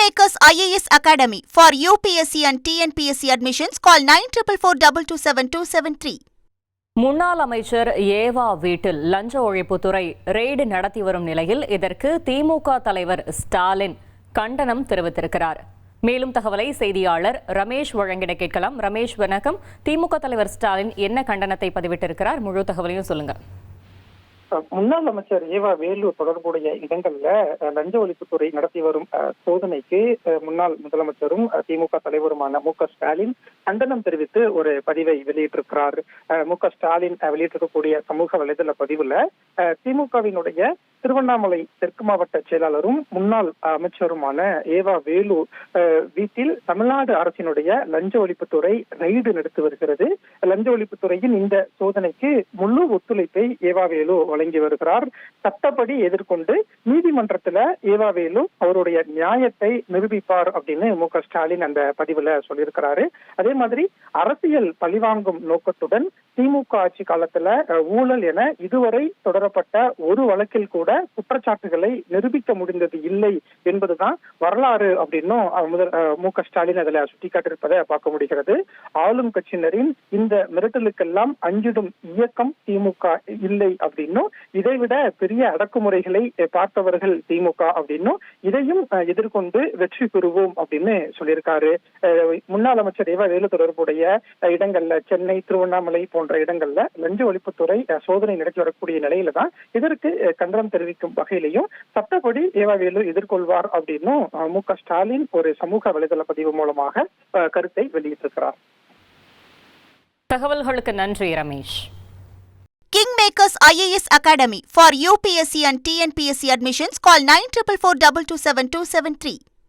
Kingmakers IAS Academy for UPSC and TNPSC admissions. Call 9442272273. முன்னாள் அமைச்சர் ஏவா வீட்டில் லஞ்ச ஒழிப்புத்துறை ரெய்டு நடத்தி வரும் நிலையில் இதற்கு திமுக தலைவர் ஸ்டாலின் கண்டனம் தெரிவித்திருக்கிறார். மேலும் தகவலை செய்தியாளர் ரமேஷ் வழங்கிட கேட்கலாம். ரமேஷ் வணக்கம். திமுக தலைவர் ஸ்டாலின் என்ன கண்டனத்தை பதிவிட்டிருக்கிறார்? முழு தகவலையும் சொல்லுங்க. முன்னாள் அமைச்சர் ஏவா வேலு தொடர்புடைய இடங்கள்ல லஞ்ச ஒழிப்புத்துறை நடத்தி வரும் சோதனைக்கு முன்னாள் முதலமைச்சரும் திமுக தலைவருமான மு.க. ஸ்டாலின் கண்டனம் தெரிவித்து ஒரு பதிவை வெளியிட்டிருக்கிறார். மு.க. ஸ்டாலின் வெளியிட்டிருக்கக்கூடிய சமூக வலைதள பதிவுல திமுகவினுடைய திருவண்ணாமலை தெற்கு மாவட்ட செயலாளரும் முன்னாள் அமைச்சருமான ஏவா வேலு வீட்டில் தமிழ்நாடு அரசினுடைய லஞ்ச ஒழிப்புத்துறை ரெய்டு நடத்தி வருகிறது. லஞ்ச ஒழிப்புத்துறையின் இந்த சோதனைக்கு முழு ஒத்துழைப்பை ஏவா வேலு வழங்கி வருகிறார். சட்டப்படி எதிர்கொண்டு நீதிமன்றத்துல ஏவா வேலு அவருடைய நியாயத்தை நிரூபிப்பார் அப்படின்னு மு.க. ஸ்டாலின் அந்த பதிவுல சொல்லியிருக்கிறாரு. அதே மாதிரி அரசியல் பழிவாங்கும் நோக்கத்துடன் திமுக ஆட்சி காலத்துல ஊழல் என இதுவரை தொடரப்பட்ட ஒரு வழக்கில் கூட குற்றச்சாட்டுகளை நிரூபிக்க முடிந்தது இல்லை என்பதுதான் வரலாறு அப்படின்னும் மு.க. ஸ்டாலின் அதுல சுட்டிக்காட்டிருப்பதை பார்க்க முடிகிறது. ஆளும் கட்சியினரின் இந்த மிரட்டலுக்கெல்லாம் அஞ்சிடும் இயக்கம் திமுக இல்லை அப்படின்னும், இதைவிட பெரிய அடக்குமுறைகளை பார்த்தவர்கள் திமுக அப்படின்னும், இதையும் எதிர்கொண்டு வெற்றி பெறுவோம் அப்படின்னு சொல்லியிருக்காரு. முன்னாள் அமைச்சர் ஏவா வேலு தொடர்புடைய இடங்கள்ல சென்னை, திருவண்ணாமலை போன்ற இடங்கள்ல லஞ்ச ஒழிப்புத்துறை சோதனை நடத்தி வரக்கூடிய நிலையில தான் இதற்கு கண்டனம் தெரிவிக்கும் வகையிலையும் சட்டப்படி ஏவா வேலு எதிர்கொள்வார் அப்படின்னு மு.க. ஸ்டாலின் ஒரு சமூக வலைதள பதிவு மூலமாக கருத்தை வெளியிட்டிருக்கிறார். தகவல்களுக்கு நன்றி Ramesh. Kingmakers IAS Academy for UPSC and TNPSC admissions. Call 9442272273.